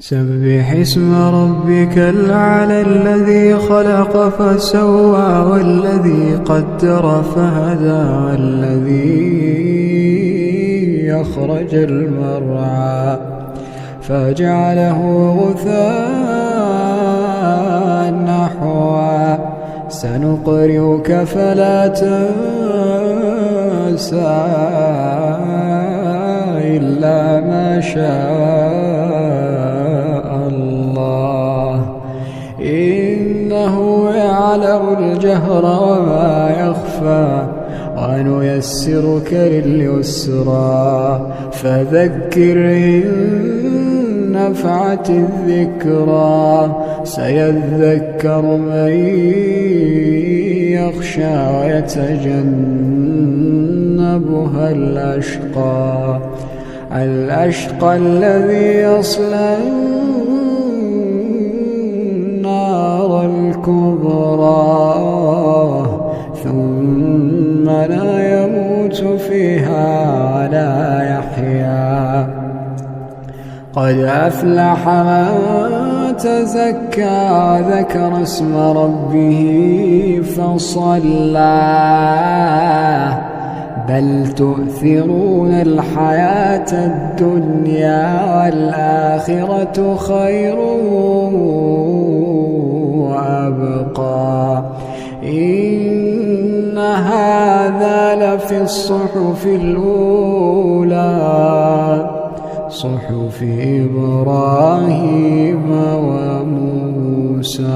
سبح اسم ربك الأعلى الذي خلق فسوى والذي قدر فهدى والذي أخرج المرعى فجعله غثاء نحوا سنقرئك فلا تنسى إلا ما شاء الله إنه يعلم الجهر وما يخفى ونيسرك لليسرى فذكر إن نفعت الذكرى سيذكر من يخشى ويتجنبها الأشقى الذي يصلى النار الكبرى ثم لا يموت فيها ولا يحيا قد أفلح من تزكى ذكر اسم ربه فصلى بل تؤثرون الحياة الدنيا والآخرة خير وأبقى إن هذا لفي الصحف الأولى صحف إبراهيم وموسى.